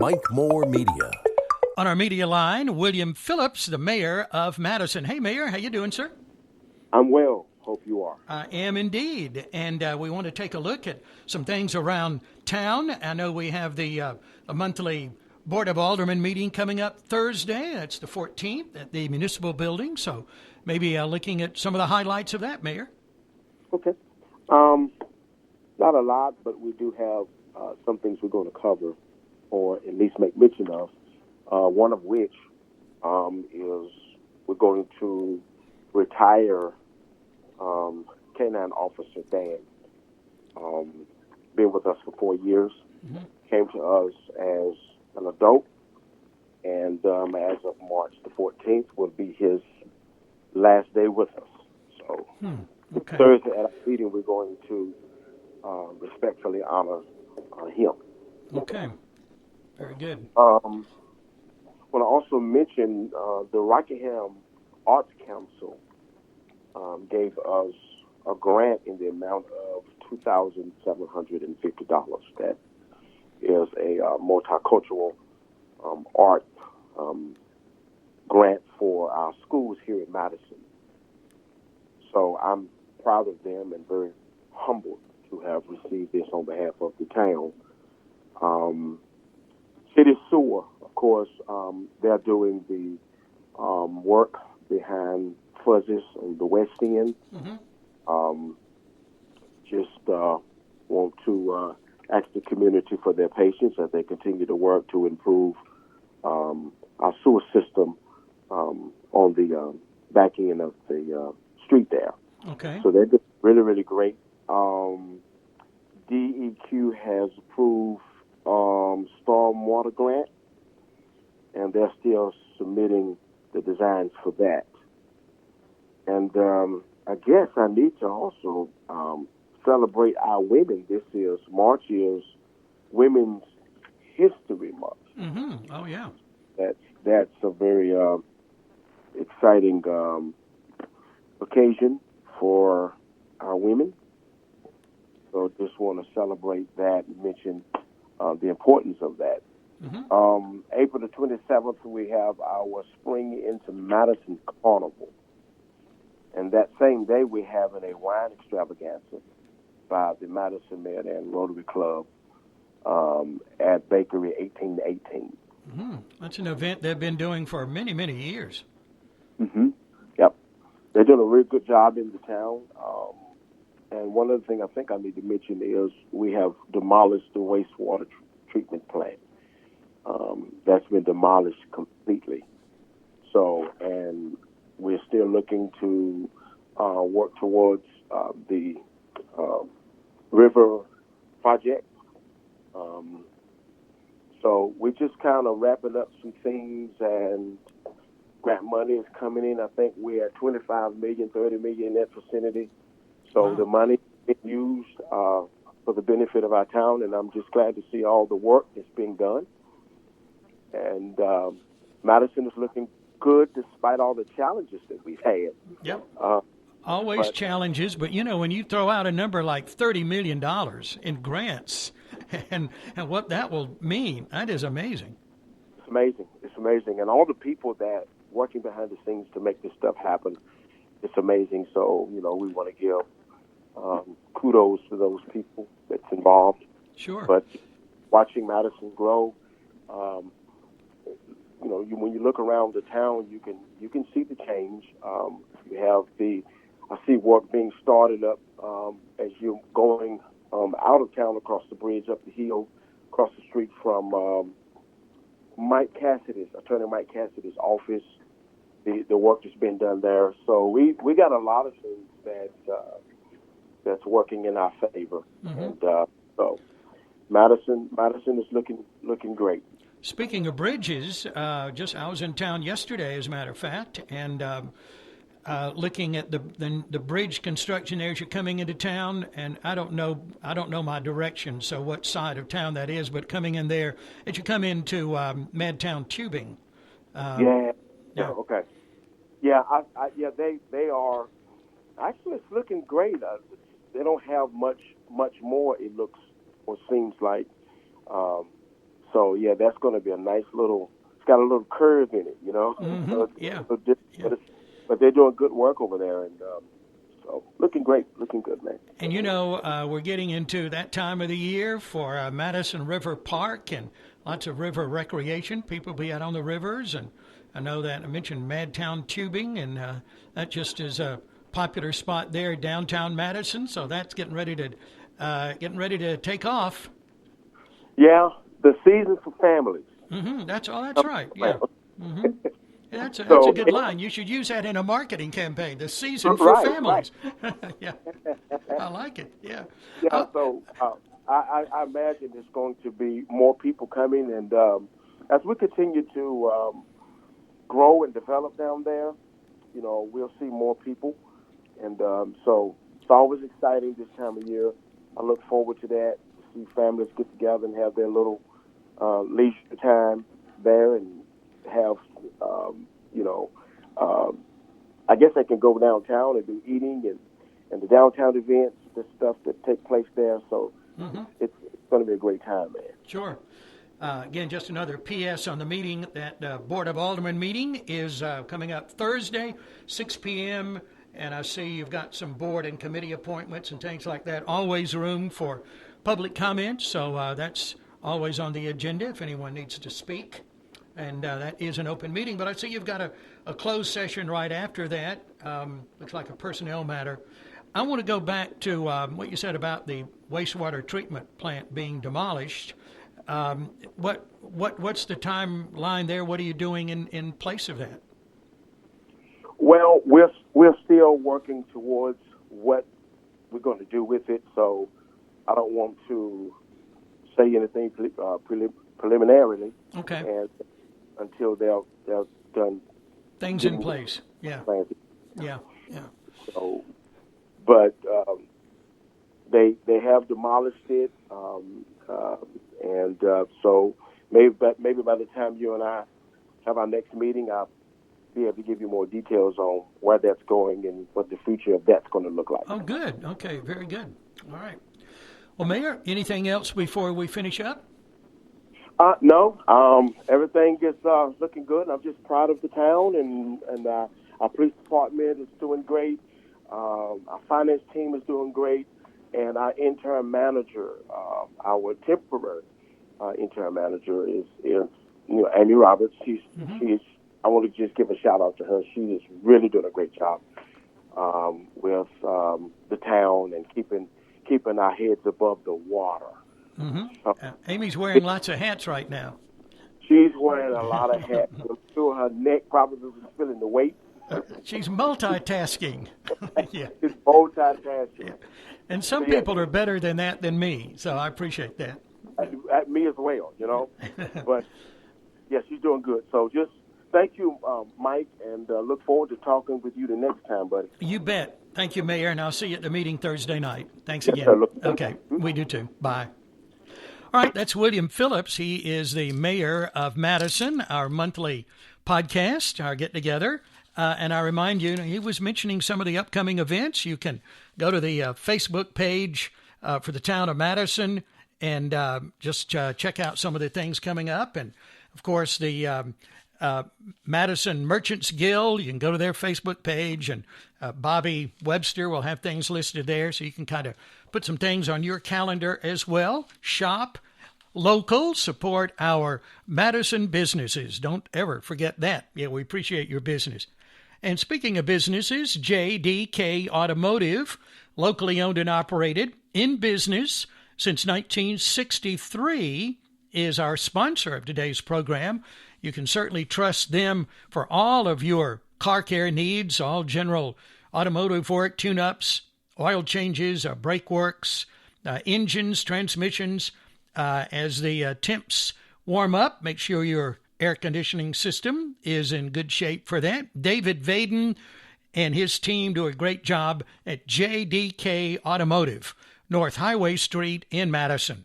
Mike Moore Media. On our media line, William Phillips, the mayor of Madison. Hey, Mayor, how you doing, sir? I'm well. Hope you are. I am indeed. And we want to take a look at some things around town. I know we have the a monthly Board of Aldermen meeting coming up Thursday. That's the 14th at the Municipal Building. So maybe looking at some of the highlights of that, Mayor. Okay. Not a lot, but we do have some things we're going to cover, or at least make mention of. One of which is we're going to retire Canine Officer Dan. Been with us for 4 years. Mm-hmm. Came to us as an adult, and as of March the 14th will be his last day with us. So okay. Thursday at our meeting, we're going to respectfully honor him. Okay. Very good. I want to also mention the Rockingham Arts Council gave us a grant in the amount of $2,750. That is a multicultural art grant for our schools here in Madison. So I'm proud of them and very humbled to have received this on behalf of the town. City Sewer, of course, they're doing the work behind Fuzzies on the West End. Mm-hmm. Just want to ask the community for their patience as they continue to work to improve our sewer system on the back end of the street there. Okay. So they're just really, really great. DEQ has approved stormwater grant, and they're still submitting the designs for that. And I guess I need to also celebrate our women. March is Women's History Month. Mm-hmm. Oh, yeah. That's a very exciting occasion for our women. So just want to celebrate that and mention the importance of that. Mm-hmm. April the 27th, we have our Spring into Madison Carnival. And that same day, we're having a wine extravaganza by the Madison Med and Rotary Club at Bakery 1818. Mm-hmm. That's an event they've been doing for many, many years. Mm-hmm. Yep. They're doing a really good job in the town. And one other thing I think I need to mention is we have demolished the wastewater treatment plant. That's been demolished completely. So, and we're still looking to work towards the river project. So we're just kind of wrapping up some things, and grant money is coming in. I think we're at $25 million, $30 million in that vicinity. So wow. The money is used for the benefit of our town, and I'm just glad to see all the work that's being done. And Madison is looking good despite all the challenges that we've had. Yep. Always challenges, but when you throw out a number like $30 million in grants and what that will mean, that is amazing. It's amazing. It's amazing. And all the people that working behind the scenes to make this stuff happen, it's amazing. So, we want to give kudos to those people that's involved. Sure. But watching Madison grow, when you look around the town, you can see the change. You have I see work being started up as you're going out of town across the bridge, up the hill, across the street from Attorney Mike Cassidy's office. The work that's been done there. So we got a lot of things that's working in our favor, mm-hmm. And so Madison is looking great. Speaking of bridges, I was in town yesterday, as a matter of fact, and looking at the bridge construction there as you're coming into town, and I don't know my direction, so what side of town that is, but coming in there as you come into Madtown Tubing. Yeah. Okay. Yeah. They are actually, it's looking great. They don't have much more. It looks or seems like So yeah, that's going to be a nice little. It's got a little curve in it, you know. So Yeah. But they're doing good work over there, and so looking great, looking good, man. And we're getting into that time of the year for Madison River Park and lots of river recreation. People will be out on the rivers, and I know that I mentioned Madtown Tubing, and that just is a popular spot there downtown Madison. So that's getting ready to take off. Yeah, the season for families. That's right. Yeah. That's a good line. You should use that in a marketing campaign. The season for families. Right. Yeah, I like it. Yeah. Yeah. So I imagine there's going to be more people coming, and as we continue to grow and develop down there, we'll see more people, and so it's always exciting this time of year. I look forward to that. To see families get together and have their little leisure time there, and have I guess they can go downtown and do eating and the downtown events, the stuff that take place there. So it's going to be a great time, man. Sure. Again, just another P.S. on the meeting. That Board of Aldermen meeting is coming up Thursday, 6 p.m., and I see you've got some board and committee appointments and things like that. Always room for public comments, so that's always on the agenda if anyone needs to speak. And that is an open meeting. But I see you've got a closed session right after that. Looks like a personnel matter. I want to go back to what you said about the wastewater treatment plant being demolished. What's the timeline there? What are you doing in place of that? Well, we're still working towards what we're going to do with it. So I don't want to say anything preliminarily. Okay. And until they're done things in place. Yeah. Yeah. So, but they have demolished it, and so maybe by the time you and I have our next meeting, I'll be able to give you more details on where that's going and what the future of that's going to look like. Oh, good. Okay, very good. All right. Well, Mayor, anything else before we finish up? No. Everything is looking good. I'm just proud of the town, and our police department is doing great. Our finance team is doing great, and our intern manager, our temporary intern manager is Amy Roberts. She's. I want to just give a shout out to her. She is really doing a great job with the town and keeping our heads above the water. Amy's wearing lots of hats right now. She's wearing a lot of hats. I'm sure her neck probably was feeling the weight. She's multitasking. Yeah. She's multitasking. Yeah. And some people are better than that than me, so I appreciate that. Me as well, But, yeah, she's doing good. So just thank you, Mike, and look forward to talking with you the next time, buddy. You bet. Thank you, Mayor, and I'll see you at the meeting Thursday night. Thanks again. Okay, we do too. Bye. All right, that's William Phillips. He is the mayor of Madison, our monthly podcast, our get-together. And I remind you, he was mentioning some of the upcoming events. You can go to the Facebook page for the town of Madison and just check out some of the things coming up. And, of course, the Madison Merchants Guild, you can go to their Facebook page, and Bobby Webster will have things listed there, so you can kind of put some things on your calendar as well. Shop local, support our Madison businesses. Don't ever forget that. Yeah, we appreciate your business. And speaking of businesses, JDK Automotive, locally owned and operated, in business since 1963, is our sponsor of today's program. You can certainly trust them for all of your car care needs, all general automotive work, tune-ups, oil changes, brake works, engines, transmissions. As the temps warm up, make sure your air conditioning system is in good shape for that. David Vaden and his team do a great job at JDK Automotive, North Highway Street in Madison.